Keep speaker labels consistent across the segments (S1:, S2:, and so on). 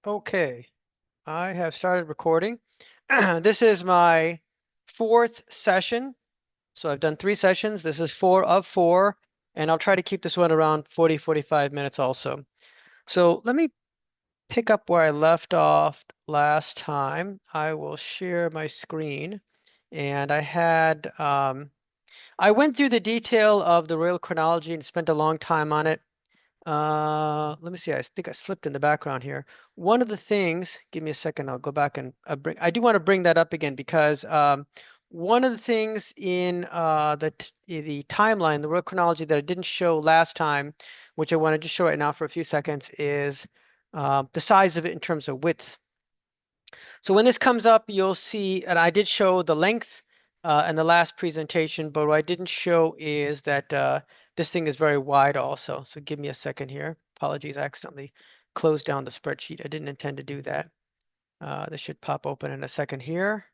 S1: Okay, I have started recording. This is my fourth session. So I've done three sessions. This is four of four, and I'll try to keep this one around 45 minutes also. So let me pick up where I left off last time. I will share my screen. And I went through the detail of the royal chronology and spent a long time on it. Let me see. I think I slipped in the background here. One of the things, give me a second. I'll go back and I do want to bring that up again because one of the things in the timeline, the royal chronology that I didn't show last time, which I wanted to show right now for a few seconds, is the size of it in terms of width. So when this comes up, you'll see, and I did show the length in the last presentation, but what I didn't show is that this thing is very wide also. So give me a second here. Apologies, I accidentally closed down the spreadsheet. I didn't intend to do that. This should pop open in a second here.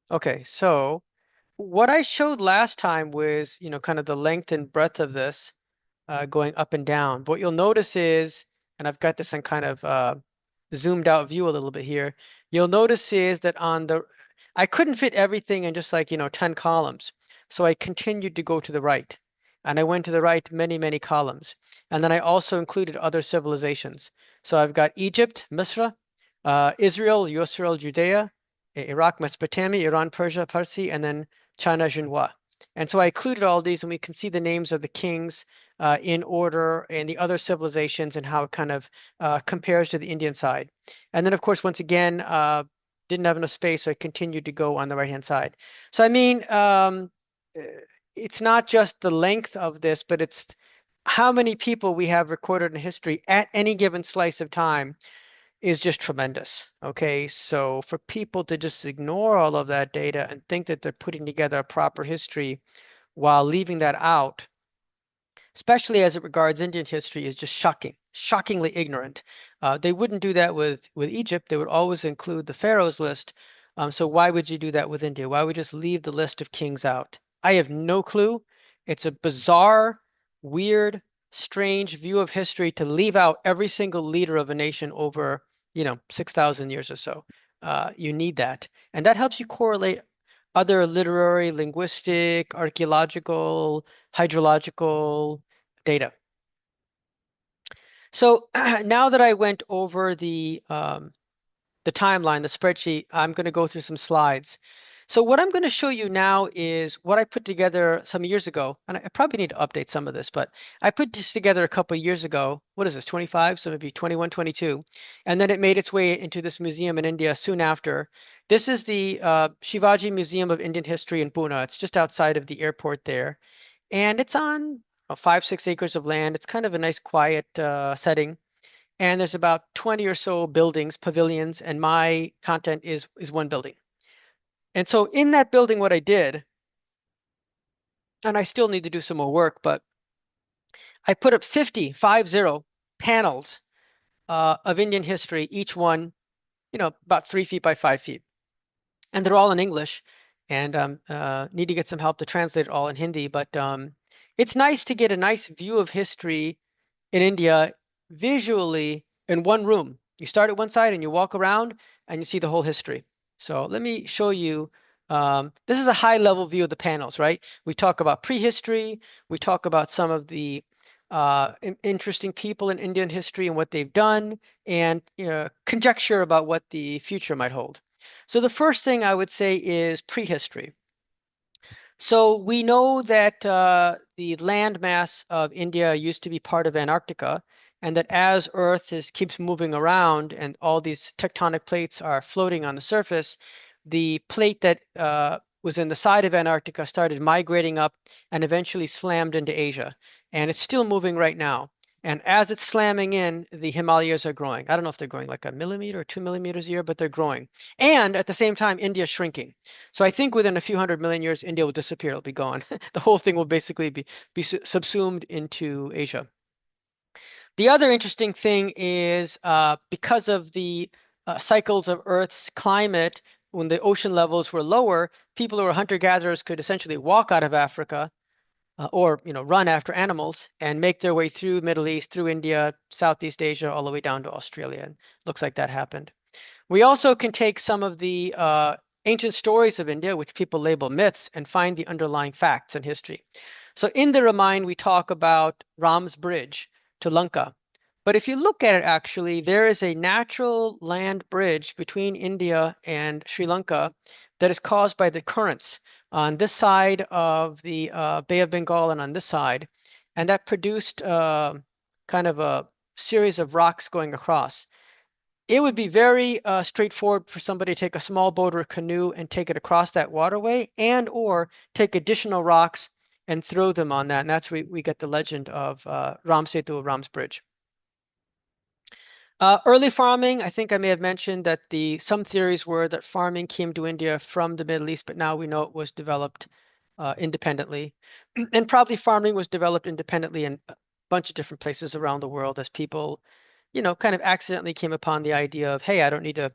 S1: Okay, so what I showed last time was, kind of the length and breadth of this going up and down. But what you'll notice is, and I've got this on kind of zoomed out view a little bit here, you'll notice is that I couldn't fit everything in just like, 10 columns. So I continued to go to the right. And I went to the right many, many columns. And then I also included other civilizations. So I've got Egypt, Misra, Israel, Yusra, Judea, Iraq, Mesopotamia, Iran, Persia, Parsi, and then China, Jinhua. And so I included all these, and we can see the names of the kings in order and the other civilizations and how it kind of compares to the Indian side. And then, of course, once again, didn't have enough space, so I continued to go on the right-hand side. So, I mean, it's not just the length of this, but it's how many people we have recorded in history at any given slice of time is just tremendous. Okay, so for people to just ignore all of that data and think that they're putting together a proper history while leaving that out, especially as it regards Indian history, is just shocking, shockingly ignorant. They wouldn't do that with Egypt. They would always include the pharaohs list. So why would you do that with India? Why would you just leave the list of kings out? I have no clue. It's a bizarre, weird, strange view of history to leave out every single leader of a nation over, 6,000 years or so. You need that. And that helps you correlate other literary, linguistic, archaeological, hydrological data. So now that I went over the timeline, the spreadsheet, I'm going to go through some slides. So what I'm going to show you now is what I put together some years ago, and I probably need to update some of this, but I put this together a couple of years ago. What is this, 25? So maybe 21, 22. And then it made its way into this museum in India soon after. This is the Shivaji Museum of Indian History in Pune. It's just outside of the airport there. And it's on 5, 6 acres of land. It's kind of a nice, quiet setting. And there's about 20 or so buildings, pavilions, and my content is one building. And so in that building, what I did, and I still need to do some more work, but I put up 50 panels of Indian history, each one, about 3 feet by 5 feet. And they're all in English, and need to get some help to translate it all in Hindi. But it's nice to get a nice view of history in India visually in one room. You start at one side and you walk around and you see the whole history. So let me show you. This is a high level view of the panels, right? We talk about prehistory. We talk about some of the interesting people in Indian history and what they've done, and conjecture about what the future might hold. So the first thing I would say is prehistory. So we know that the landmass of India used to be part of Antarctica, and that as keeps moving around and all these tectonic plates are floating on the surface, the plate that was in the side of Antarctica started migrating up and eventually slammed into Asia. And it's still moving right now. And as it's slamming in, the Himalayas are growing. I don't know if they're growing like a millimeter or 2 millimeters a year, but they're growing. And at the same time, India's shrinking. So I think within a few 100 million years, India will disappear. It'll be gone. The whole thing will basically be subsumed into Asia. The other interesting thing is because of the cycles of Earth's climate, when the ocean levels were lower, people who were hunter-gatherers could essentially walk out of Africa or run after animals and make their way through Middle East, through India, Southeast Asia, all the way down to Australia. And looks like that happened. We also can take some of the ancient stories of India, which people label myths, and find the underlying facts and history. So in the Ramayana, we talk about Ram's bridge to Lanka. But if you look at it, actually, there is a natural land bridge between India and Sri Lanka that is caused by the currents on this side of the Bay of Bengal and on this side. And that produced kind of a series of rocks going across. It would be very straightforward for somebody to take a small boat or a canoe and take it across that waterway, and or take additional rocks and throw them on that. And that's where we get the legend of Ram Setu, Ram's Bridge. Early farming, I think I may have mentioned that some theories were that farming came to India from the Middle East, but now we know it was developed independently. And probably farming was developed independently in a bunch of different places around the world as people, kind of accidentally came upon the idea of, hey, I don't need to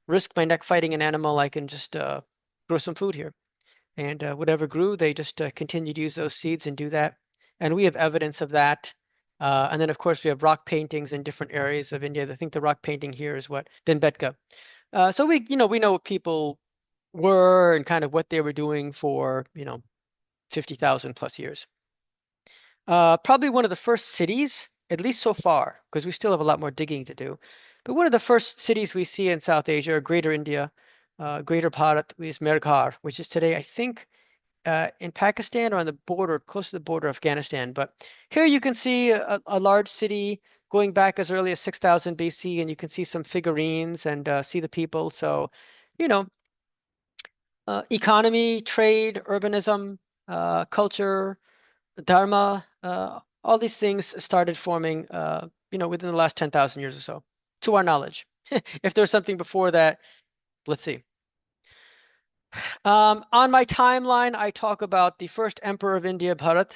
S1: risk my neck fighting an animal. I can just grow some food here. And whatever grew, they just continued to use those seeds and do that. And we have evidence of that. And then, of course, we have rock paintings in different areas of India. I think the rock painting here is what Bhimbetka. So we know what people were and kind of what they were doing for 50,000 plus years. Probably one of the first cities, at least so far, because we still have a lot more digging to do. But one of the first cities we see in South Asia, or Greater India, Greater Bharat, is Mehrghar, which is today, I think, in Pakistan or on the border, close to the border of Afghanistan. But here you can see a large city going back as early as 6000 BC, and you can see some figurines and see the people. So, you know, economy, trade, urbanism, culture, dharma, all these things started forming, within the last 10,000 years or so, to our knowledge. If there's something before that, let's see. On my timeline, I talk about the first emperor of India, Bharat,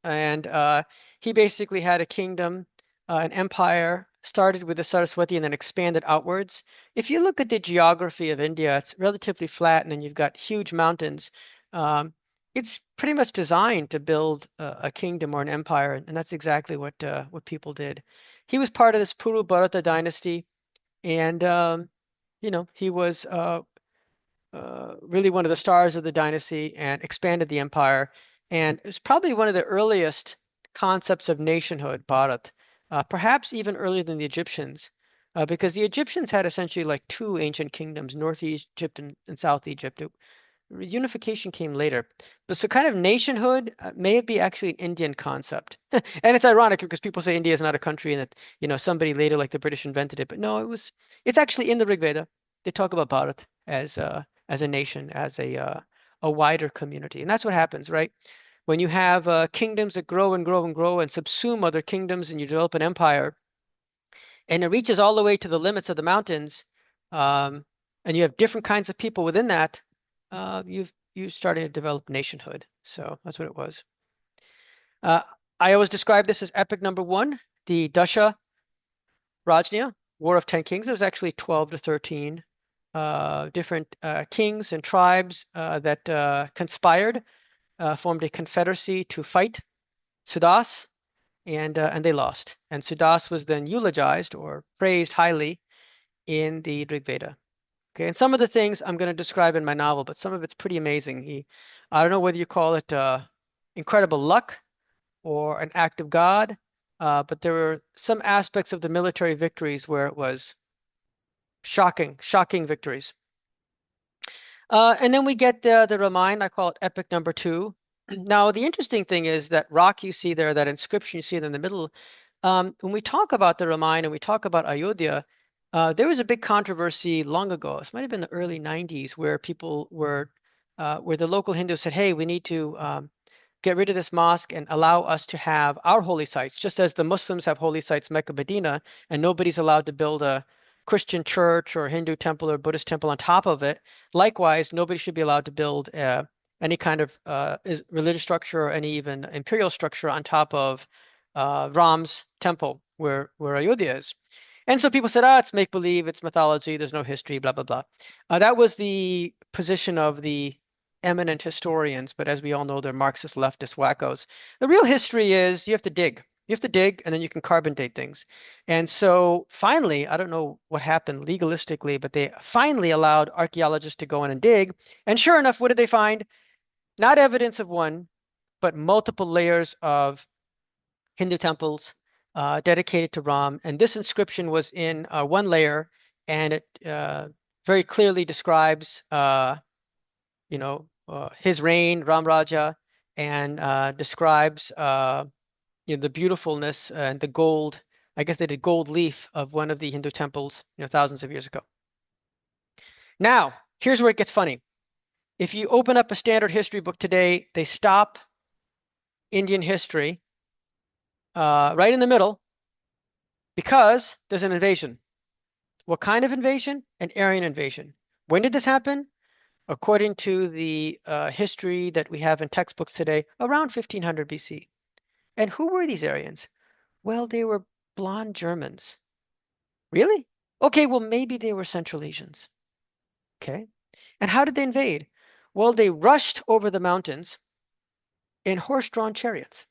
S1: and he basically had a kingdom, an empire, started with the Saraswati and then expanded outwards. If you look at the geography of India, it's relatively flat, and then you've got huge mountains. Um, it's pretty much designed to build a kingdom or an empire, and that's exactly what people did. He was part of this Puru Bharata dynasty, and he was really one of the stars of the dynasty and expanded the empire. And it was probably one of the earliest concepts of nationhood, Bharat, perhaps even earlier than the Egyptians, because the Egyptians had essentially like two ancient kingdoms, North Egypt and South Egypt. Unification came later. But so kind of nationhood may be actually an Indian concept. And it's ironic because people say India is not a country and that, somebody later like the British invented it. But no, it's actually in the Rig Veda. They talk about Bharat as a nation, as a wider community. And that's what happens, right? When you have kingdoms that grow and grow and grow and subsume other kingdoms and you develop an empire, and it reaches all the way to the limits of the mountains, um, and you have different kinds of people within that, you starting to develop nationhood. So that's what it was. Uh, I always describe this as epic number one, the Dasha Rajnya, War of 10 Kings. It was actually 12 to 13 different kings and tribes that conspired, formed a confederacy to fight Sudas, and they lost. And Sudas was then eulogized or praised highly in the Rig Veda. Okay, and some of the things I'm going to describe in my novel, but some of it's pretty amazing. I don't know whether you call it incredible luck or an act of God, but there were some aspects of the military victories where it was shocking, shocking victories. And then we get the Ramayana. I call it epic number two. Now, the interesting thing is that rock you see there, that inscription you see in the middle. When we talk about the Ramayana and we talk about Ayodhya, there was a big controversy long ago. This might have been the early 90s, where where the local Hindus said, "Hey, we need to get rid of this mosque and allow us to have our holy sites, just as the Muslims have holy sites, Mecca, Medina, and nobody's allowed to build a Christian church or Hindu temple or Buddhist temple on top of it. Likewise, nobody should be allowed to build any kind of religious structure or any even imperial structure on top of Ram's temple, where Ayodhya is." And so people said, it's make believe, it's mythology, there's no history, blah, blah, blah. That was the position of the eminent historians, but as we all know, they're Marxist leftist wackos. The real history is you have to dig. You have to dig, and then you can carbon date things. And so finally, I don't know what happened legalistically, but they finally allowed archaeologists to go in and dig. And sure enough, what did they find? Not evidence of one, but multiple layers of Hindu temples dedicated to Ram. And this inscription was in one layer, and it very clearly describes, his reign, Ram Raja, and describes, the beautifulness and the gold. I guess they did gold leaf of one of the Hindu temples, thousands of years ago. Now, here's where it gets funny. If you open up a standard history book today, they stop Indian history right in the middle because there's an invasion. What kind of invasion? An Aryan invasion. When did this happen? According to the history that we have in textbooks today, around 1500 BC. And who were these Aryans? Well, they were blonde Germans. Really? Okay, well, maybe they were Central Asians. Okay. And how did they invade? Well, they rushed over the mountains in horse-drawn chariots.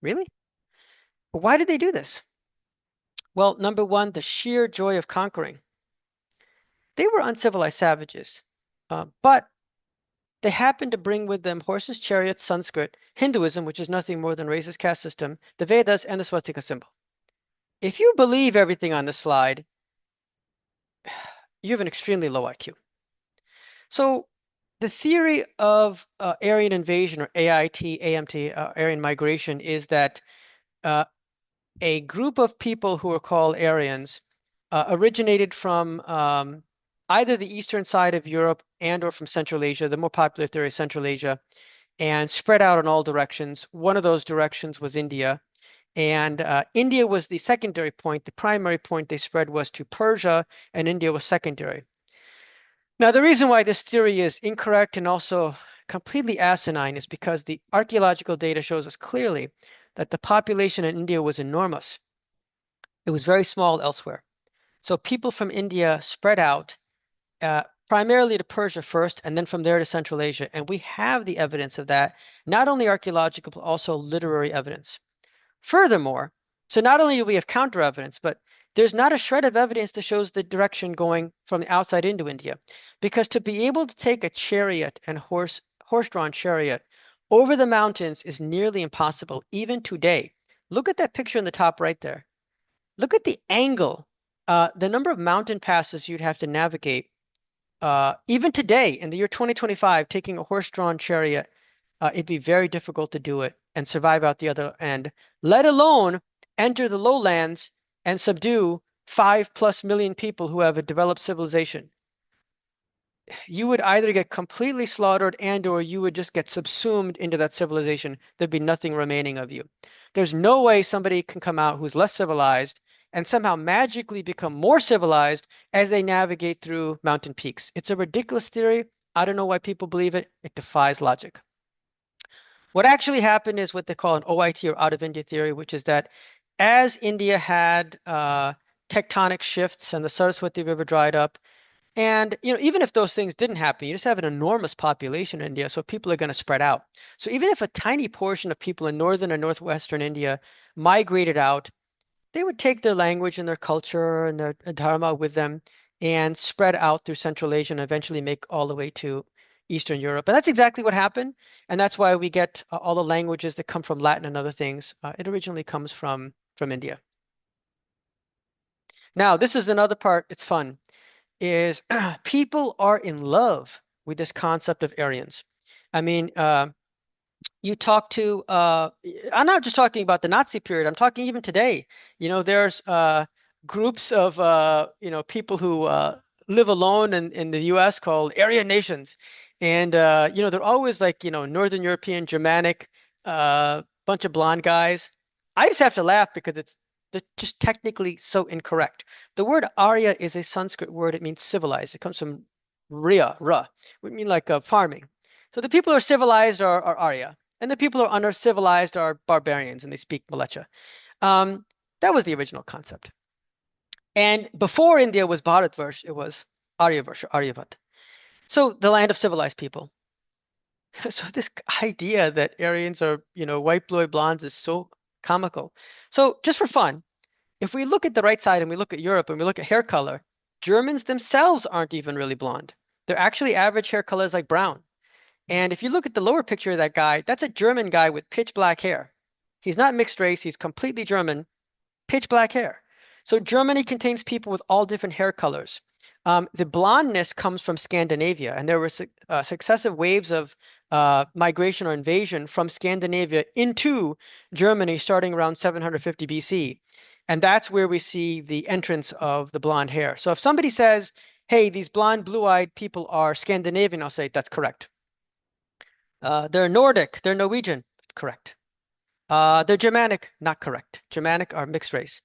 S1: Really? But why did they do this? Well, number one, the sheer joy of conquering. They were uncivilized savages, but they happened to bring with them horses, chariots, Sanskrit, Hinduism, which is nothing more than racist caste system, the Vedas, and the swastika symbol. If you believe everything on this slide, you have an extremely low IQ. So the theory of Aryan invasion, or AIT, AMT, Aryan migration, is that a group of people who are called Aryans originated from either the eastern side of Europe and or from Central Asia. The more popular theory is Central Asia, and spread out in all directions. One of those directions was India. And India was the secondary point. The primary point they spread was to Persia, and India was secondary. Now, the reason why this theory is incorrect and also completely asinine is because the archaeological data shows us clearly that the population in India was enormous. It was very small elsewhere. So people from India spread out primarily to Persia first, and then from there to Central Asia. And we have the evidence of that, not only archaeological, but also literary evidence. Furthermore, so not only do we have counter evidence, but there's not a shred of evidence that shows the direction going from the outside into India. Because to be able to take a chariot and horse-drawn chariot over the mountains is nearly impossible, even today. Look at that picture in the top right there. Look at the angle, the number of mountain passes you'd have to navigate. Even today, in the year 2025, taking a horse-drawn chariot, it'd be very difficult to do it and survive out the other end, let alone enter the lowlands and subdue 5+ million people who have a developed civilization. You would either get completely slaughtered and or you would just get subsumed into that civilization. There'd be nothing remaining of you. There's no way somebody can come out who's less civilized and somehow magically become more civilized as they navigate through mountain peaks. It's a ridiculous theory. I don't know why people believe it. It defies logic. What actually happened is what they call an OIT, or out of India theory, which is that as India had tectonic shifts and the Saraswati River dried up, and even if those things didn't happen, you just have an enormous population in India, so people are going to spread out. So even if a tiny portion of people in northern or northwestern India migrated out, they would take their language and their culture and their dharma with them and spread out through Central Asia and eventually make all the way to Eastern Europe. And that's exactly what happened. And that's why we get all the languages that come from Latin and other things. It originally comes from India. Now, this is another part, it's fun, is people are in love with this concept of Aryans. I mean, you talk to, I'm not just talking about the Nazi period, I'm talking even today. There's groups of, people who live alone in the US called Aryan nations. And, they're always like, Northern European, Germanic, bunch of blonde guys. I just have to laugh because they're just technically so incorrect. The word Arya is a Sanskrit word. It means civilized. It comes from Ra, would mean like farming. So the people who are civilized are Arya, and the people who are uncivilized are barbarians, and they speak Malecha. That was the original concept. And before India was Bharatvarsh, it was Aryavarsha, Aryavat. So the land of civilized people. So this idea that Aryans are, white, blue, blondes is so comical. So just for fun, if we look at the right side and we look at Europe and we look at hair color, Germans themselves aren't even really blonde. They're actually average hair colors like brown. And if you look at the lower picture of that guy, that's a German guy with pitch black hair. He's not mixed race, he's completely German, pitch black hair. So Germany contains people with all different hair colors. The blondness comes from Scandinavia, and there were successive waves of migration or invasion from Scandinavia into Germany starting around 750 BC. And that's where we see the entrance of the blonde hair. So if somebody says, hey, these blonde, blue-eyed people are Scandinavian, I'll say that's correct. They're Nordic, they're Norwegian, correct. They're Germanic, not correct. Germanic are mixed race.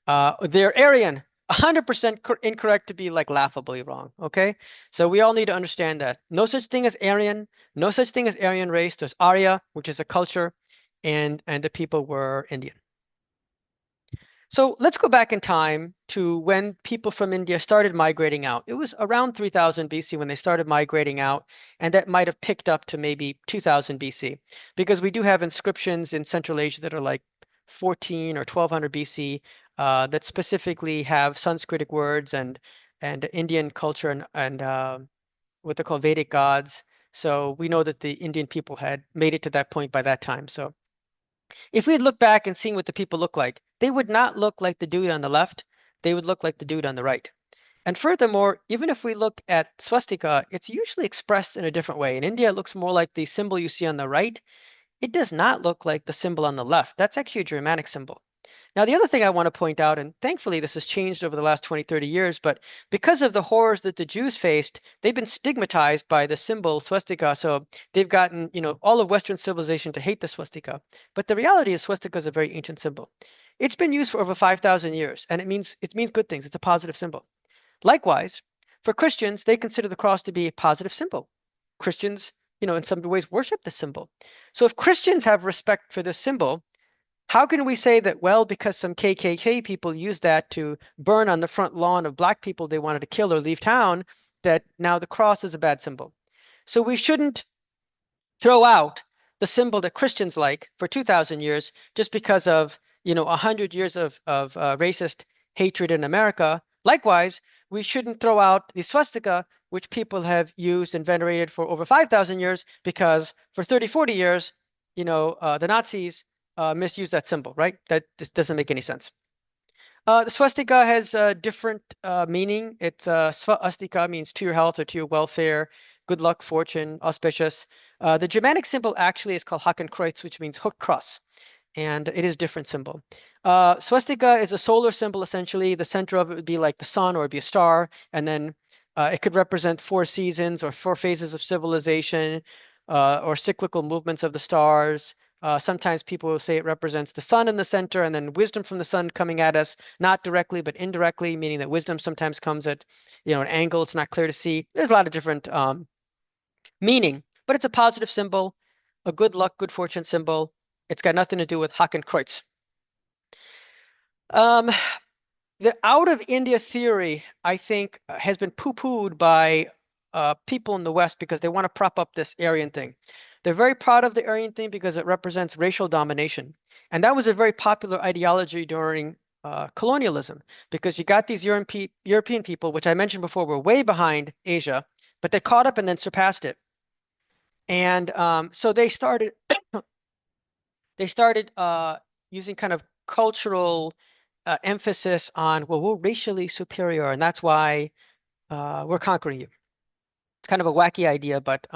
S1: They're Aryan, 100% incorrect to be like laughably wrong. Okay, so we all need to understand that no such thing as Aryan, no such thing as Aryan race. There's Arya, which is a culture, and the people were Indian. So let's go back in time to when people from India started migrating out. It was around 3000 BC when they started migrating out, and that might have picked up to maybe 2000 BC, because we do have inscriptions in Central Asia that are like 14 or 1200 BC that specifically have Sanskritic words and Indian culture and what they call Vedic gods. So we know that the Indian people had made it to that point by that time. So if we had looked back and seen what the people look like, they would not look like the dude on the left. They would look like the dude on the right. And furthermore, even if we look at swastika, it's usually expressed in a different way. In India, it looks more like the symbol you see on the right. It does not look like the symbol on the left. That's actually a Germanic symbol. Now, the other thing I want to point out, and thankfully this has changed over the last 20, 30 years, but because of the horrors that the Jews faced, they've been stigmatized by the symbol swastika. So they've gotten, all of Western civilization to hate the swastika. But the reality is swastika is a very ancient symbol. It's been used for over 5,000 years, and it means good things. It's a positive symbol. Likewise, for Christians, they consider the cross to be a positive symbol. Christians, in some ways worship the symbol. So if Christians have respect for this symbol, how can we say that, well, because some KKK people used that to burn on the front lawn of black people they wanted to kill or leave town, that now the cross is a bad symbol? So we shouldn't throw out the symbol that Christians like for 2,000 years just because of, 100 years of racist hatred in America. Likewise, we shouldn't throw out the swastika, which people have used and venerated for over 5,000 years, because for 30, 40 years, the Nazis misused that symbol, right? That just doesn't make any sense. The swastika has a different meaning. It's swastika means to your health or to your welfare, good luck, fortune, auspicious. The Germanic symbol actually is called Hakenkreuz, which means hooked cross, and it is a different symbol. Swastika is a solar symbol, essentially. The center of it would be like the sun, or it'd be a star, and then it could represent four seasons or four phases of civilization, or cyclical movements of the stars. Sometimes people will say it represents the sun in the center and then wisdom from the sun coming at us, not directly, but indirectly, meaning that wisdom sometimes comes at, an angle it's not clear to see. There's a lot of different meaning, but it's a positive symbol, a good luck, good fortune symbol. It's got nothing to do with Hakenkreuz. Um, the out of India theory, I think, has been poo-pooed by people in the West because they want to prop up this Aryan thing. They're very proud of the Aryan thing because it represents racial domination. And that was a very popular ideology during colonialism, because you got these European people, which I mentioned before, were way behind Asia, but they caught up and then surpassed it. And so they started using kind of cultural emphasis on, well, we're racially superior, and that's why we're conquering you. It's kind of a wacky idea, but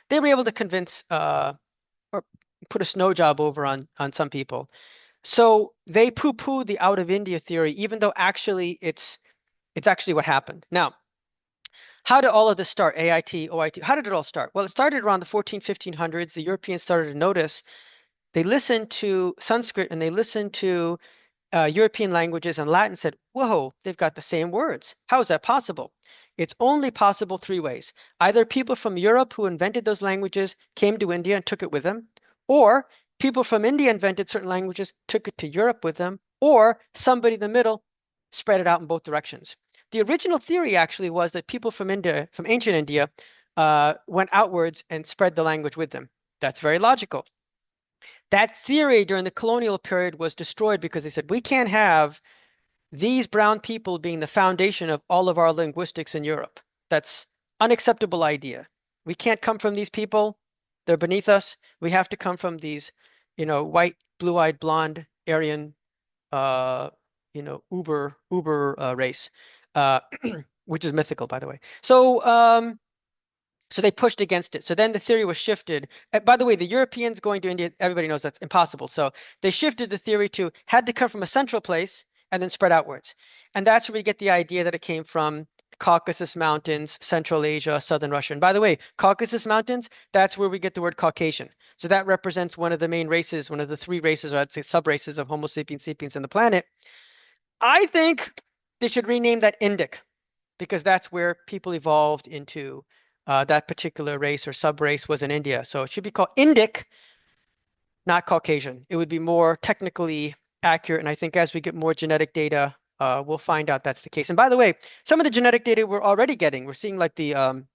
S1: they were able to convince or put a snow job over on some people. So they poo-poo the out of India theory, even though actually it's actually what happened. Now, how did all of this start? AIT, OIT, how did it all start? Well, it started around the 1500s. The Europeans started to notice. They listened to Sanskrit and they listened to European languages, and Latin said, whoa, they've got the same words. How is that possible? It's only possible three ways. Either people from Europe who invented those languages came to India and took it with them, or people from India invented certain languages, took it to Europe with them, or somebody in the middle spread it out in both directions. The original theory actually was that people from India, from ancient India, went outwards and spread the language with them. That's very logical. That theory during the colonial period was destroyed because they said we can't have these brown people being the foundation of all of our linguistics in Europe. That's unacceptable idea. We can't come from these people. They're beneath us. We have to come from these, white, blue-eyed, blonde, Aryan, uh, uber race, uh, which is mythical, by the way. So they pushed against it. So then the theory was shifted. By the way, the Europeans going to India, everybody knows that's impossible. So they shifted the theory to had to come from a central place and then spread outwards. And that's where we get the idea that it came from Caucasus Mountains, Central Asia, Southern Russia. And by the way, Caucasus Mountains, that's where we get the word Caucasian. So that represents one of the main races, one of the three races, or I'd say sub-races of Homo sapiens sapiens in the planet. I think they should rename that Indic because that's where people evolved into that particular race or sub-race was in India. So it should be called Indic, not Caucasian. It would be more technically accurate. And I think as we get more genetic data, we'll find out that's the case. And by the way, some of the genetic data we're already getting, we're seeing like the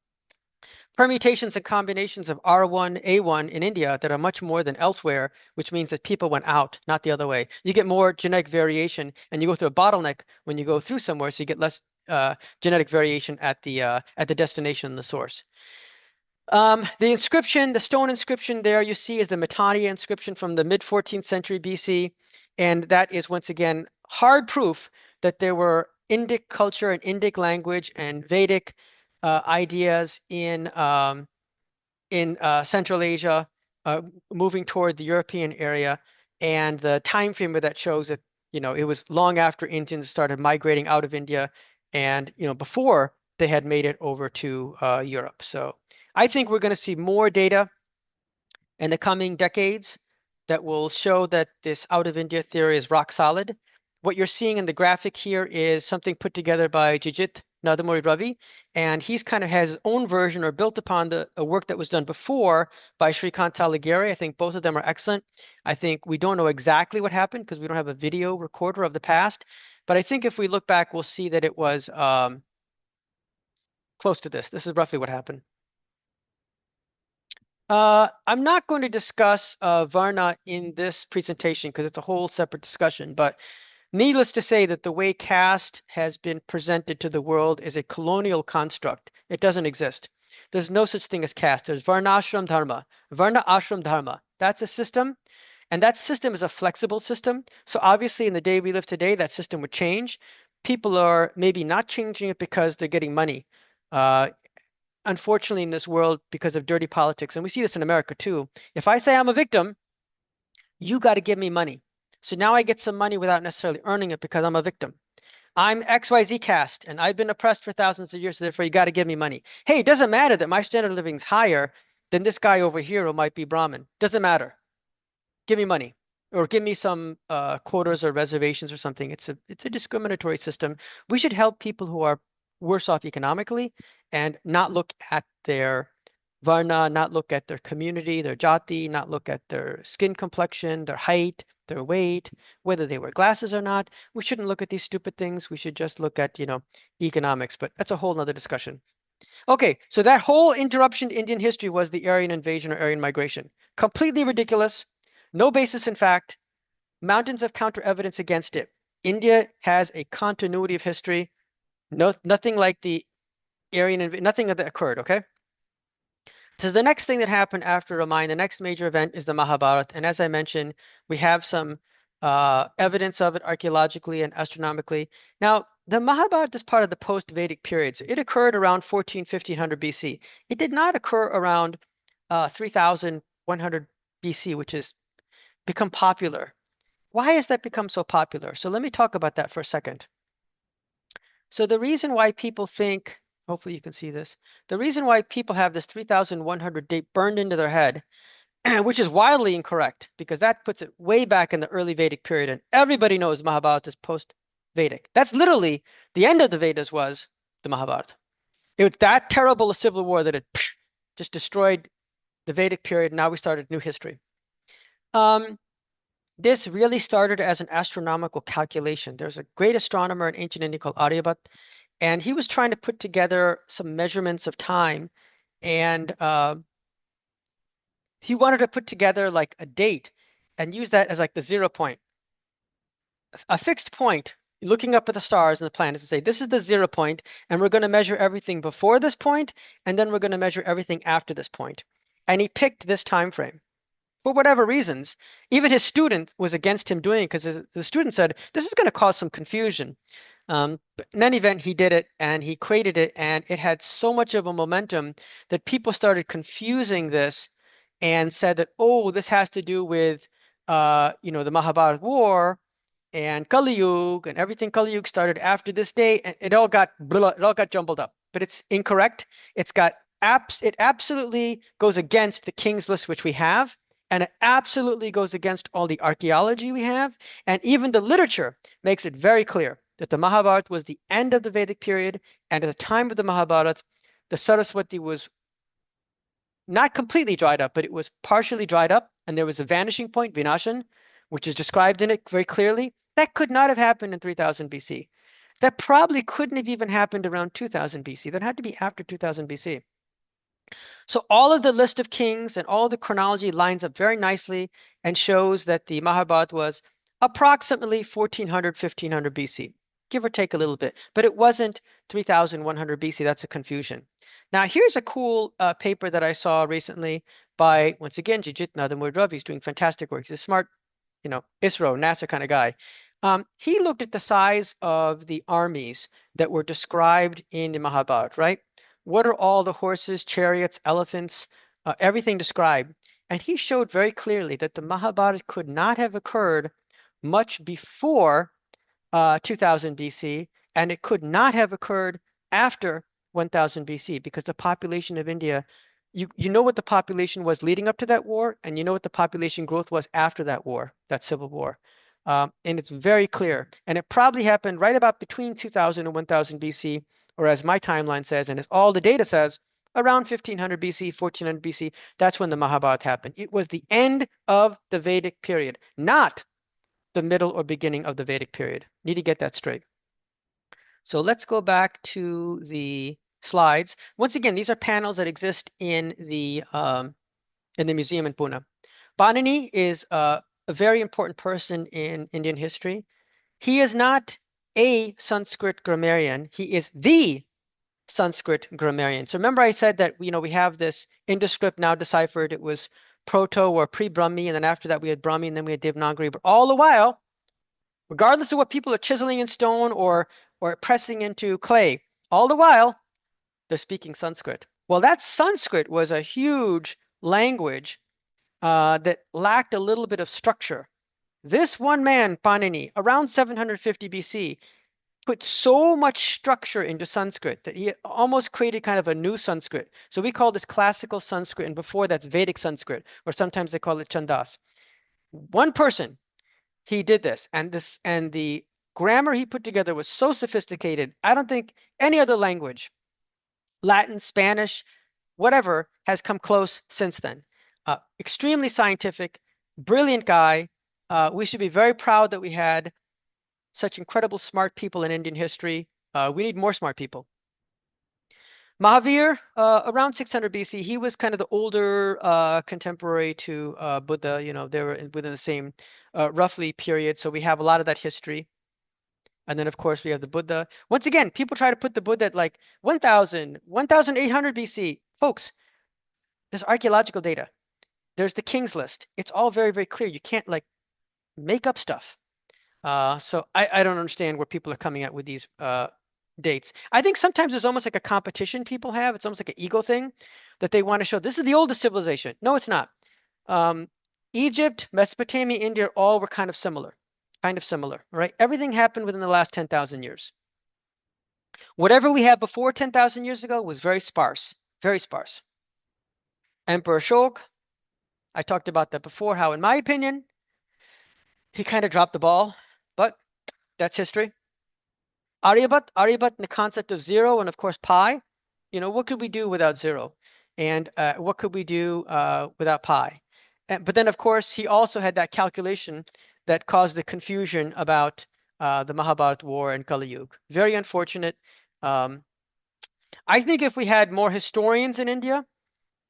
S1: permutations and combinations of R1A1 in India that are much more than elsewhere, which means that people went out, not the other way. You get more genetic variation, and you go through a bottleneck when you go through somewhere, so you get less genetic variation at the destination, the source. The inscription, the stone inscription there you see is the Mitanni inscription from the mid 14th century BC, and that is once again hard proof that there were Indic culture and Indic language and Vedic ideas in Central Asia, moving toward the European area, and the time frame of that shows that it was long after Indians started migrating out of India, and before they had made it over to Europe. So I think we're going to see more data in the coming decades that will show that this out of India theory is rock solid. What you're seeing in the graphic here is something put together by Jijit Nadamuri Ravi, and he's kind of has his own version or built upon the work that was done before by Srikant Talageri. I think both of them are excellent. I think we don't know exactly what happened because we don't have a video recorder of the past, but I think if we look back, we'll see that it was close to this. This is roughly what happened. I'm not going to discuss Varna in this presentation because it's a whole separate discussion, but needless to say that the way caste has been presented to the world is a colonial construct. It doesn't exist. There's no such thing as caste. There's Varnashram Dharma. Varna Ashram Dharma. That's a system, and that system is a flexible system. So obviously in the day we live today, that system would change. People are maybe not changing it because they're getting money. Unfortunately in this world because of dirty politics, and we see this in America too. If I say I'm a victim, you got to give me money. So now I get some money without necessarily earning it because I'm a victim. I'm XYZ caste and I've been oppressed for thousands of years, so therefore you got to give me money. Hey, it doesn't matter that my standard of living is higher than this guy over here who might be Brahmin. Doesn't matter. Give me money or give me some quotas or reservations or something. It's a discriminatory system. We should help people who are worse off economically and not look at their varna, not look at their community, their jati, not look at their skin complexion, their height, their weight, whether they wear glasses or not. We shouldn't look at these stupid things. We should just look at, economics, but that's a whole nother discussion. Okay, so that whole interruption to Indian history was the Aryan invasion or Aryan migration. Completely ridiculous, no basis in fact, mountains of counter evidence against it. India has a continuity of history. No, nothing like the nothing of that occurred, okay? So the next thing that happened after Ramayana, the next major event is the Mahabharata. And as I mentioned, we have some evidence of it archaeologically and astronomically. Now, the Mahabharata is part of the post-Vedic period. So it occurred around 1500 BC. It did not occur around 3100 BC, which has become popular. Why has that become so popular? So let me talk about that for a second. So the reason why people think, hopefully you can see this, the reason why people have this 3100 date burned into their head, which is wildly incorrect, because that puts it way back in the early Vedic period, and everybody knows Mahabharata is post-Vedic. That's literally the end of the Vedas was the Mahabharata. It was that terrible a civil war that it just destroyed the Vedic period. Now we started new history. This really started as an astronomical calculation. There's a great astronomer in ancient India called Aryabhat, and he was trying to put together some measurements of time. And he wanted to put together like a date and use that as like the 0 point, a fixed point, looking up at the stars and the planets and say, this is the 0 point, and we're going to measure everything before this point, and then we're going to measure everything after this point. And he picked this time frame for whatever reasons. Even his student was against him doing it because the student said, this is going to cause some confusion. But in any event, he did it and he created it, and it had so much of a momentum that people started confusing this and said that, oh, this has to do with, the Mahabharata war and Kali Yuga, and everything Kali Yuga started after this day, and it all got jumbled up. But it's incorrect. It absolutely goes against the King's List which we have, and it absolutely goes against all the archaeology we have, and even the literature makes it very clear that the Mahabharata was the end of the Vedic period, and at the time of the Mahabharata, the Saraswati was not completely dried up, but it was partially dried up, and there was a vanishing point, Vinashan, which is described in it very clearly. That could not have happened in 3000 BC. That probably couldn't have even happened around 2000 BC. That had to be after 2000 BC. So all of the list of kings and all of the chronology lines up very nicely and shows that the Mahabharata was approximately 1400, 1500 BC, give or take a little bit, but it wasn't 3100 BC. That's a confusion. Now, here's a cool paper that I saw recently by, once again, Jijit Nadamur Ravi. He's doing fantastic work. He's a smart, ISRO, NASA kind of guy. He looked at the size of the armies that were described in the Mahabharata, right? What are all the horses, chariots, elephants, everything described? And he showed very clearly that the Mahabharata could not have occurred much before 2000 BC, and it could not have occurred after 1000 BC because the population of India, you know what the population was leading up to that war, and you know what the population growth was after that war, that civil war. And it's very clear. And it probably happened right about between 2000 and 1000 BC, or as my timeline says, and as all the data says, around 1500 BC, 1400 BC. That's when the Mahabharata happened. It was the end of the Vedic period, not the middle or beginning of the Vedic period. Need to get that straight. So let's go back to the slides. Once again, these are panels that exist in the museum in Pune. Panini is a very important person in Indian history. He is not a Sanskrit grammarian. He is the Sanskrit grammarian. So remember I said that we have this Indus script now deciphered. It was Proto or pre-Brahmi, and then after that we had Brahmi, and then we had Devanagari. But all the while, regardless of what people are chiseling in stone or pressing into clay, all the while they're speaking Sanskrit. Well, that Sanskrit was a huge language that lacked a little bit of structure. This one man, Panini, around 750 BC, put so much structure into Sanskrit that he almost created kind of a new Sanskrit. So we call this classical Sanskrit, and before that's Vedic Sanskrit, or sometimes they call it Chandas. One person, he did this, and the grammar he put together was so sophisticated. I don't think any other language, Latin, Spanish, whatever, has come close since then. Extremely scientific, brilliant guy. We should be very proud that we had such incredible smart people in Indian history. We need more smart people. Mahavir, around 600 BC, he was kind of the older contemporary to Buddha. They were within the same roughly period. So we have a lot of that history. And then, of course, we have the Buddha. Once again, people try to put the Buddha at like 1000, 1800 BC. Folks, there's archaeological data. There's the King's List. It's all very, very clear. You can't like make up stuff. So I don't understand where people are coming at with these dates. I think sometimes there's almost like a competition people have. It's almost like an ego thing that they want to show. This is the oldest civilization. No, it's not. Egypt, Mesopotamia, India, all were kind of similar, right? Everything happened within the last 10,000 years. Whatever we had before 10,000 years ago was very sparse, very sparse. Emperor Ashok, I talked about that before, how in my opinion, he kind of dropped the ball, but that's history. Aryabhat, and the concept of zero, and of course pi. What could we do without zero? And what could we do without pi? But then, of course, he also had that calculation that caused the confusion about the Mahabharata war and Kali Yuga. Very unfortunate. I think if we had more historians in India,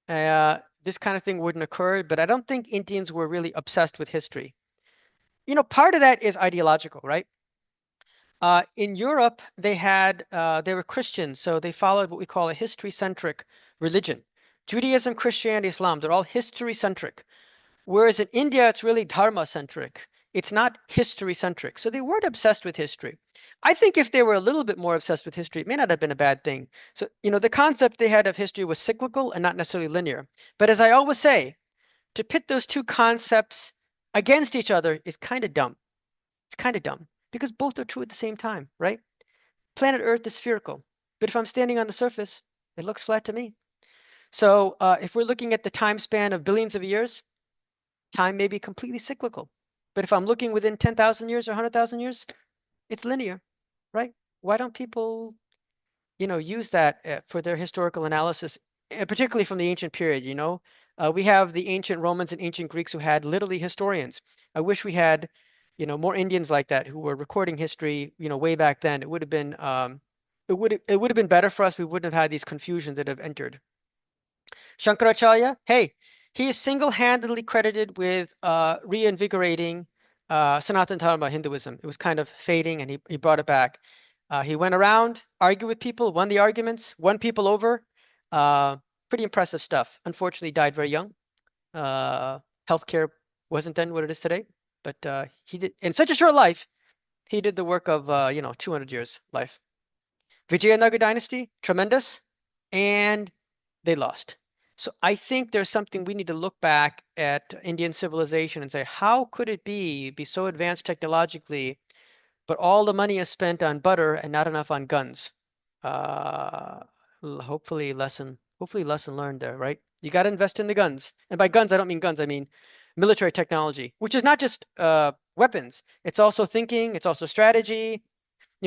S1: this kind of thing wouldn't occur, but I don't think Indians were really obsessed with history. Part of that is ideological, right? In Europe, they were Christians, so they followed what we call a history-centric religion. Judaism, Christianity, Islam, they're all history-centric. Whereas in India, it's really dharma-centric. It's not history-centric. So they weren't obsessed with history. I think if they were a little bit more obsessed with history, it may not have been a bad thing. So, the concept they had of history was cyclical and not necessarily linear. But as I always say, to pit those two concepts against each other is kind of dumb. It's kind of dumb because both are true at the same time, right? Planet Earth is spherical, but if I'm standing on the surface, it looks flat to me. So if we're looking at the time span of billions of years, time may be completely cyclical. But if I'm looking within 10,000 years or 100,000 years, it's linear, right? Why don't people, use that for their historical analysis, particularly from the ancient period, we have the ancient Romans and ancient Greeks who had literally historians. I wish we had, more Indians like that who were recording history, way back then. It would have been better for us. We wouldn't have had these confusions that have entered. Shankaracharya, hey, he is single-handedly credited with reinvigorating Sanatana Dharma Hinduism. It was kind of fading, and he brought it back. He went around, argued with people, won the arguments, won people over. Uh, Pretty impressive stuff. Unfortunately, died very young. Healthcare wasn't then what it is today, but he did in such a short life. He did the work of 200 years life. Vijayanagar dynasty, tremendous, and they lost. So I think there's something we need to look back at Indian civilization and say, how could it be so advanced technologically, but all the money is spent on butter and not enough on guns? Uh, hopefully lesson learned there, right? You got to invest in the guns. And by guns, I don't mean guns, I mean military technology, which is not just weapons. It's also thinking, it's also strategy.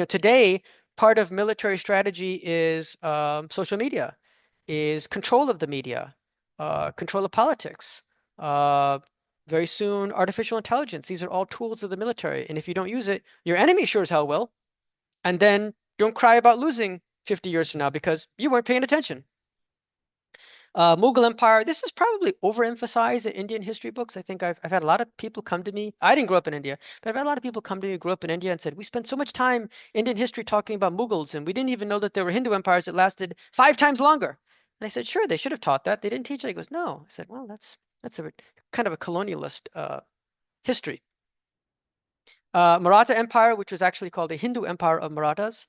S1: Today, part of military strategy is social media, is control of the media, control of politics. Uh, Very soon, artificial intelligence. These are all tools of the military. And if you don't use it, your enemy sure as hell will. And then don't cry about losing 50 years from now because you weren't paying attention. Mughal Empire, this is probably overemphasized in Indian history books. I think I've had a lot of people come to me. I didn't grow up in India, but I've had a lot of people come to me who grew up in India and said, we spent so much time Indian history talking about Mughals, and we didn't even know that there were Hindu empires that lasted 5 times longer. And I said, sure, they should have taught that. They didn't teach it. He goes, no. I said, well, that's a kind of a colonialist history. Maratha Empire, which was actually called the Hindu Empire of Marathas.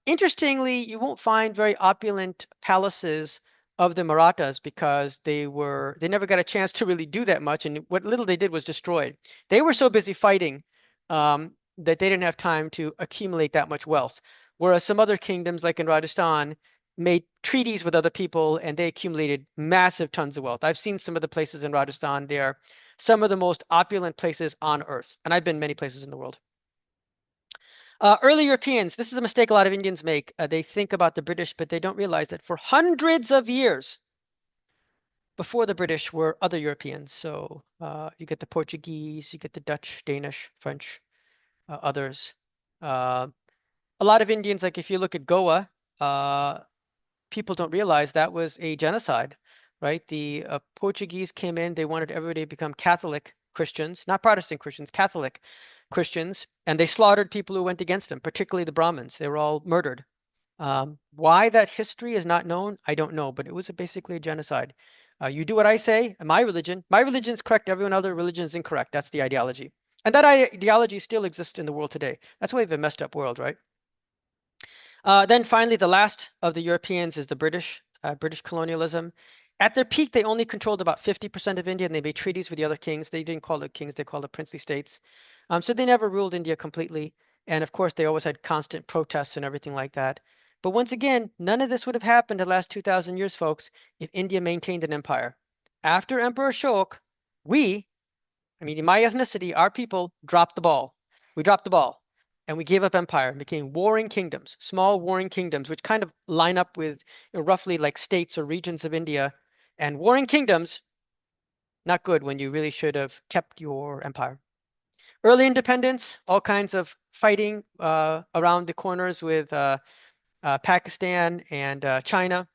S1: Interestingly, you won't find very opulent palaces of the Marathas because they never got a chance to really do that much, and what little they did was destroyed. They were so busy fighting that they didn't have time to accumulate that much wealth. Whereas some other kingdoms, like in Rajasthan, made treaties with other people and they accumulated massive tons of wealth. I've seen some of the places in Rajasthan. They're some of the most opulent places on earth, and I've been many places in the world. Early Europeans, this is a mistake a lot of Indians make. They think about the British, but they don't realize that for hundreds of years before the British were other Europeans. So you get the Portuguese, you get the Dutch, Danish, French, others. Uh, a lot of Indians, like if you look at Goa, uh, people don't realize that was a genocide, right? The Portuguese came in, they wanted everybody to become Catholic Christians, not Protestant Christians, Catholic Christians, and they slaughtered people who went against them, particularly the Brahmins. They were all murdered. Why that history is not known, I don't know, but it was basically a genocide. You do what I say, and my religion is correct, everyone other religion is incorrect. That's the ideology. And that ideology still exists in the world today. That's why we have a messed up world, right? Then finally, the last of the Europeans is the British, British colonialism. At their peak, they only controlled about 50% of India, and they made treaties with the other kings. They didn't call it kings; they called it princely states. So they never ruled India completely, and of course, they always had constant protests and everything like that. But once again, none of this would have happened the last 2,000 years, folks, if India maintained an empire. After Emperor Ashok, in my ethnicity, our people dropped the ball. We dropped the ball and we gave up empire and became warring kingdoms, small warring kingdoms, which kind of line up with roughly like states or regions of India. And warring kingdoms, not good when you really should have kept your empire. Early independence, all kinds of fighting around the corners with Pakistan and China.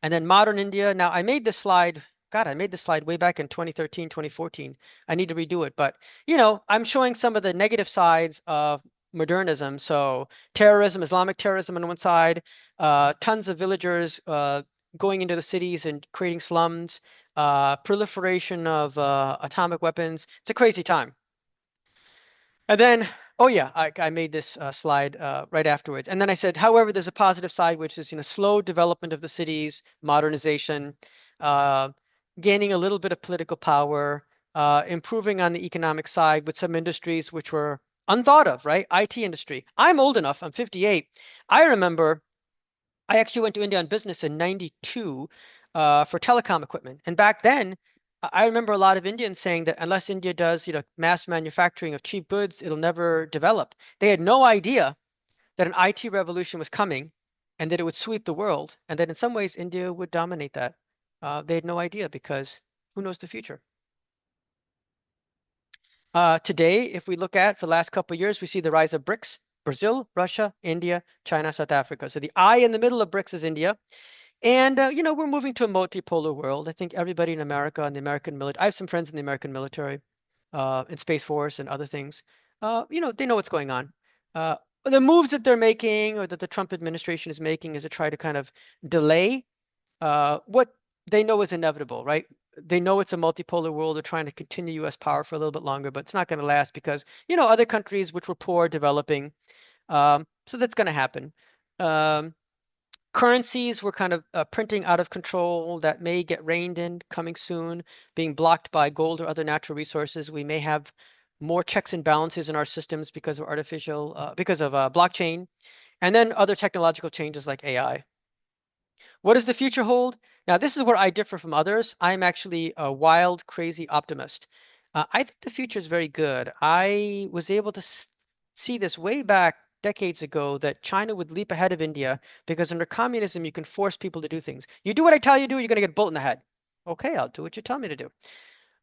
S1: And then modern India. Now, I made this slide. God, I made this slide way back in 2013, 2014. I need to redo it. But, I'm showing some of the negative sides of modernism. So, terrorism, Islamic terrorism on one side, tons of villagers going into the cities and creating slums, proliferation of atomic weapons. It's a crazy time. And then, oh yeah, I made this slide right afterwards. And then I said, however, there's a positive side, which is, slow development of the cities, modernization, uh, gaining a little bit of political power, improving on the economic side with some industries which were unthought of, right? IT industry. I'm old enough, I'm 58. I remember I actually went to India on business in 92 for telecom equipment. And back then, I remember a lot of Indians saying that unless India does, mass manufacturing of cheap goods, it'll never develop. They had no idea that an IT revolution was coming and that it would sweep the world, and that in some ways India would dominate that. They had no idea because who knows the future? Today, if we look at for the last couple of years, we see the rise of BRICS, Brazil, Russia, India, China, South Africa. So the I in the middle of BRICS is India. And we're moving to a multipolar world. I think everybody in America and the American military, I have some friends in the American military, in Space Force and other things. They know what's going on. Uh, the moves that they're making or that the Trump administration is making is to try to kind of delay what they know is inevitable, right? They know it's a multipolar world. They're trying to continue U.S. power for a little bit longer, but it's not going to last because, other countries which were poor developing. So that's going to happen. Um, Currencies were kind of printing out of control that may get reined in coming soon, being blocked by gold or other natural resources. We may have more checks and balances in our systems because of blockchain, and then other technological changes like AI. What does the future hold? Now, this is where I differ from others. I'm actually a wild, crazy optimist. I think the future is very good. I was able to see this way back decades ago that China would leap ahead of India because under communism, you can force people to do things. You do what I tell you to do, you're going to get a bullet in the head. Okay, I'll do what you tell me to do.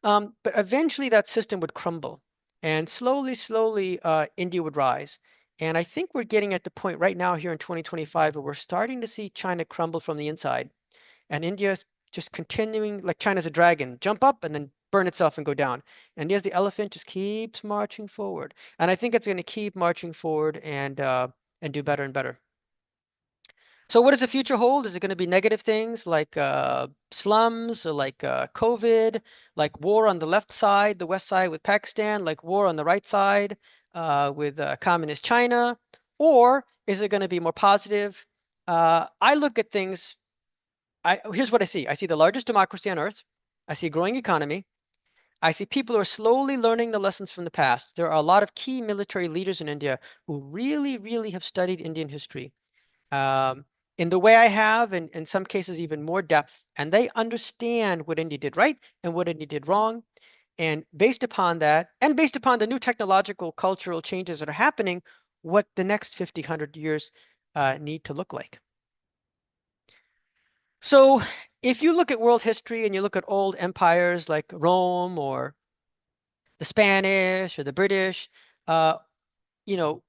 S1: But eventually that system would crumble, and slowly, slowly, India would rise. And I think we're getting at the point right now here in 2025 where we're starting to see China crumble from the inside, and India's just continuing like China's a dragon, jump up and then burn itself and go down. India's the elephant, just keeps marching forward, and I think it's going to keep marching forward and do better and better. So what does the future hold? Is it going to be negative things like slums or like COVID, like war on the left side, the west side with Pakistan, like war on the right side with communist China? Or is it going to be more positive? I look at things, here's what I see. I see the largest democracy on earth. I see a growing economy. I see people who are slowly learning the lessons from the past. There are a lot of key military leaders in India who really, really have studied Indian history um, in the way I have, and in some cases even more depth, and they understand what India did right and what India did wrong. And based upon that, and based upon the new technological cultural changes that are happening, what the next 50, 100 years need to look like. So if you look at world history and you look at old empires like Rome or the Spanish or the British, uh, you know,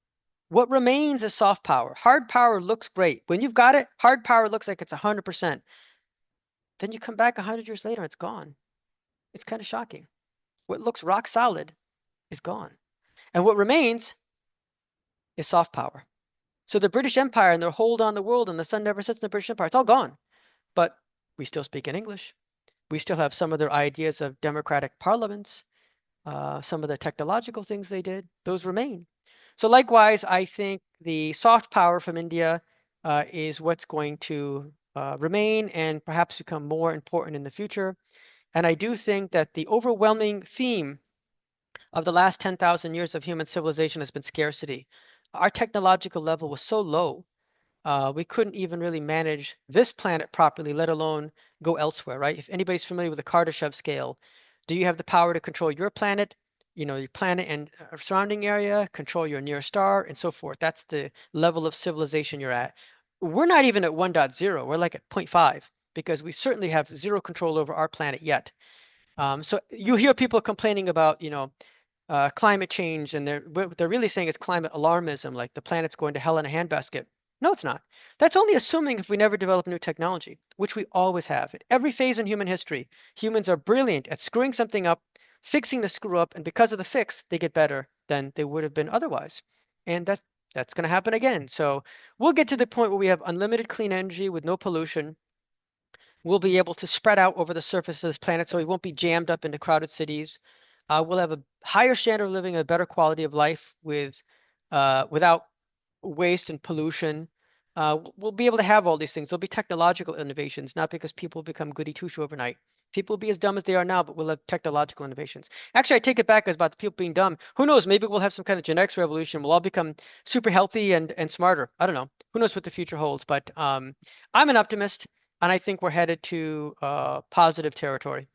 S1: what remains is soft power. Hard power looks great. When you've got it, hard power looks like it's 100%. Then you come back 100 years later, it's gone. It's kind of shocking. What looks rock solid is gone. And what remains is soft power. So the British Empire and their hold on the world and the sun never sets in the British Empire, it's all gone. But we still speak in English. We still have some of their ideas of democratic parliaments, some of the technological things they did, those remain. So likewise, I think the soft power from India is what's going to remain and perhaps become more important in the future. And I do think that the overwhelming theme of the last 10,000 years of human civilization has been scarcity. Our technological level was so low, we couldn't even really manage this planet properly, let alone go elsewhere, right? If anybody's familiar with the Kardashev scale, do you have the power to control your planet, your planet and surrounding area, control your nearest star, and so forth? That's the level of civilization you're at. We're not even at 1.0. We're like at zero point 0.5 because we certainly have zero control over our planet yet. So you hear people complaining about, climate change, and what they're really saying is climate alarmism, like the planet's going to hell in a handbasket. No, it's not. That's only assuming if we never develop new technology, which we always have. At every phase in human history, humans are brilliant at screwing something up, fixing the screw up, and because of the fix, they get better than they would have been otherwise. And that's going to happen again. So we'll get to the point where we have unlimited clean energy with no pollution. We'll be able to spread out over the surface of this planet so we won't be jammed up into crowded cities. We'll have a higher standard of living, a better quality of life without waste and pollution. We'll be able to have all these things. There'll be technological innovations, not because people become goody two-shoe overnight. People will be as dumb as they are now, but we'll have technological innovations. Actually, I take it back as about the people being dumb. Who knows? Maybe we'll have some kind of genetics revolution. We'll all become super healthy and smarter. I don't know. Who knows what the future holds? But I'm an optimist, and I think we're headed to positive territory.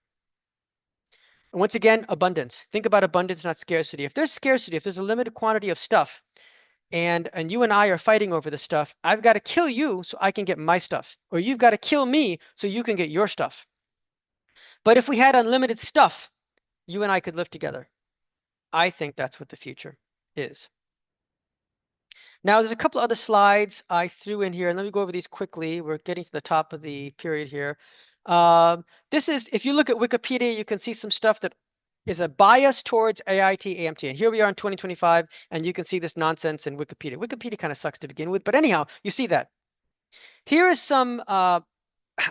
S1: And once again, abundance. Think about abundance, not scarcity. If there's scarcity, if there's a limited quantity of stuff, and you and I are fighting over the stuff, I've got to kill you so I can get my stuff, or you've got to kill me so you can get your stuff. But if we had unlimited stuff, you and I could live together. I think that's what the future is. Now, there's a couple other slides I threw in here, and let me go over these quickly. We're getting to the top of the period here. This is, if you look at Wikipedia, you can see some stuff that is a bias towards AIT, AMT. And here we are in 2025, and you can see this nonsense in Wikipedia. Wikipedia kind of sucks to begin with, but anyhow, you see that. Here is some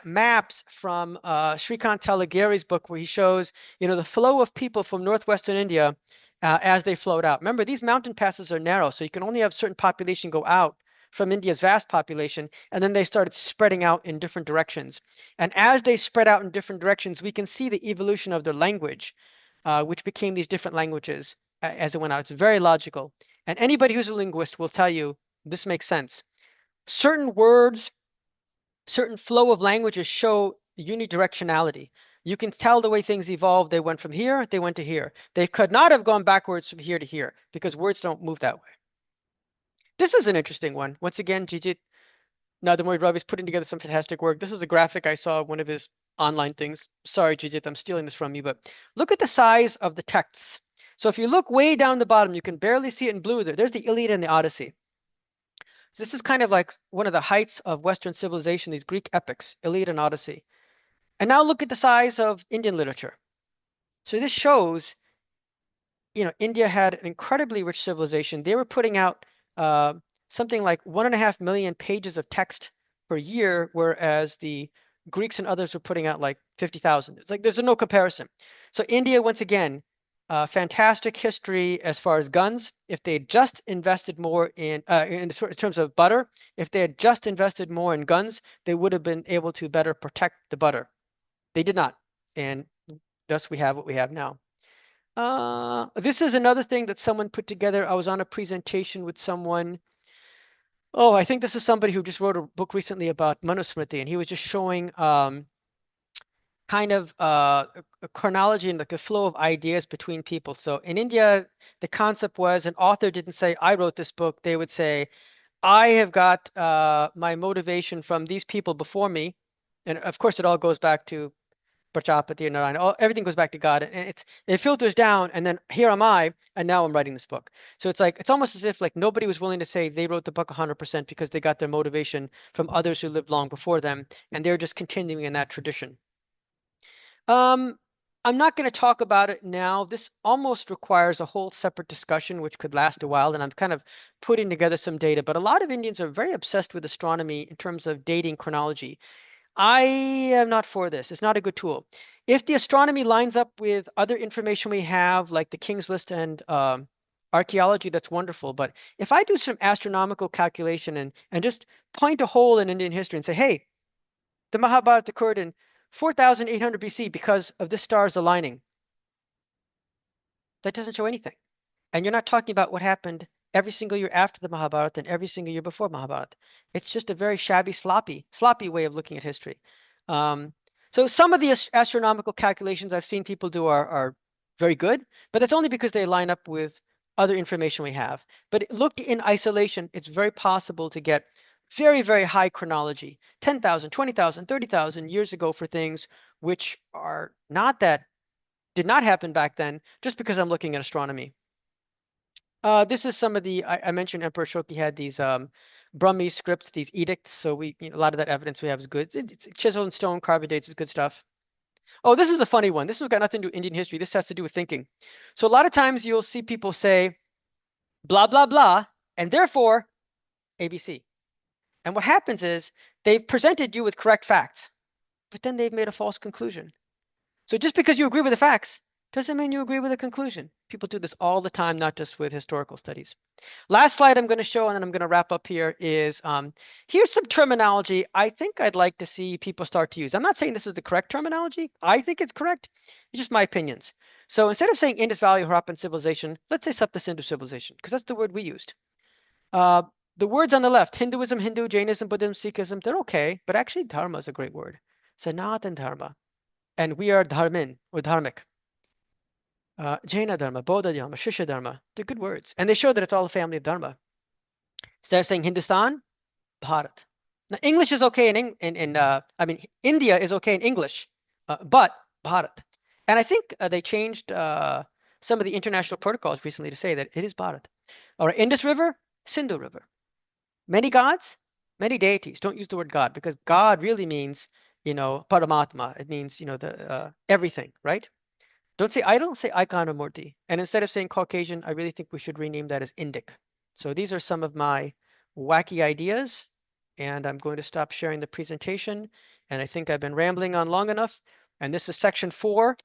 S1: maps from Srikant Talageri's book where he shows, the flow of people from northwestern India as they flowed out. Remember, these mountain passes are narrow, so you can only have certain population go out from India's vast population, and then they started spreading out in different directions. And as they spread out in different directions, we can see the evolution of their language, which became these different languages as it went out. It's very logical. And anybody who's a linguist will tell you this makes sense. Certain words, certain flow of languages show unidirectionality. You can tell the way things evolved. They went from here, they went to here. They could not have gone backwards from here to here because words don't move that way. This is an interesting one. Once again, Jijit Nadamori Ravi is putting together some fantastic work. This is a graphic I saw one of his online things. Sorry, Jijit, I'm stealing this from you, but look at the size of the texts. So if you look way down the bottom, you can barely see it in blue there. There's the Iliad and the Odyssey. So this is kind of like one of the heights of Western civilization, these Greek epics, Iliad and Odyssey. And now look at the size of Indian literature. So this shows, India had an incredibly rich civilization. They were putting out something like 1.5 million pages of text per year, whereas the Greeks and others were putting out like 50,000. It's like there's no comparison. So India, once again, fantastic history as far as guns. If they had just invested more in terms of butter, if they had just invested more in guns, they would have been able to better protect the butter. They did not, and thus we have what we have now. This is another thing that someone put together. I was on a presentation with someone. Oh, I think this is somebody who just wrote a book recently about Manusmriti, and he was just showing kind of a chronology and like a flow of ideas between people. So in India, the concept was an author didn't say, I wrote this book. They would say, I have got my motivation from these people before me. And of course, it all goes back to Prajapati and Narayana. Everything goes back to God, and it filters down, and then here am I, and now I'm writing this book. So it's almost as if like nobody was willing to say they wrote the book 100% because they got their motivation from others who lived long before them, and they're just continuing in that tradition. I'm not going to talk about it now. This almost requires a whole separate discussion, which could last a while, and I'm kind of putting together some data. But a lot of Indians are very obsessed with astronomy in terms of dating chronology. I am not for this. It's not a good tool. If the astronomy lines up with other information we have, like the King's List and archaeology, that's wonderful. But if I do some astronomical calculation and just point a hole in Indian history and say, hey, the Mahabharata occurred in 4,800 BC because of this star's aligning, that doesn't show anything. And you're not talking about what happened every single year after the Mahabharata and every single year before Mahabharata. It's just a very shabby, sloppy way of looking at history. So some of the astronomical calculations I've seen people do are very good, but that's only because they line up with other information we have. But looked in isolation, it's very possible to get very, very high chronology, 10,000, 20,000, 30,000 years ago for things which are not that, did not happen back then, just because I'm looking at astronomy. This is some of the, I mentioned Emperor Shoki had these Burmese scripts, these edicts. So a lot of that evidence we have is good. It's chisel and stone, carbon dates is good stuff. Oh, this is a funny one. This has got nothing to do with Indian history. This has to do with thinking. So a lot of times you'll see people say blah blah blah, and therefore ABC. And what happens is they've presented you with correct facts, but then they've made a false conclusion. So just because you agree with the facts doesn't mean you agree with the conclusion. People do this all the time, not just with historical studies. Last slide I'm going to show, and then I'm going to wrap up here, is here's some terminology I think I'd like to see people start to use. I'm not saying this is the correct terminology. I think it's correct. It's just my opinions. So instead of saying Indus Valley Harappan civilization, let's say Sapta civilization, because that's the word we used. The words on the left, Hinduism, Hindu, Jainism, Buddhism, Sikhism, they're okay, but actually Dharma is a great word. Sanatan Dharma. And we are Dharmin, or Dharmic. Jaina Dharma, Bodha Dharma, Shishya Dharma, they're good words. And they show that it's all a family of Dharma. Instead of saying Hindustan, Bharat. Now, English is okay India is okay in English, but Bharat. And I think they changed some of the international protocols recently to say that it is Bharat. Or Indus River, Sindhu River. Many gods, many deities. Don't use the word God because God really means, Paramatma. It means, the everything, right? Don't say idol, say icon or murti. And instead of saying Caucasian, I really think we should rename that as Indic. So these are some of my wacky ideas, and I'm going to stop sharing the presentation. And I think I've been rambling on long enough. And this is section 4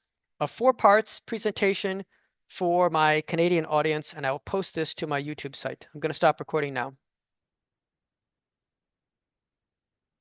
S1: of 4 parts presentation for my Canadian audience, and I will post this to my YouTube site. I'm going to stop recording now.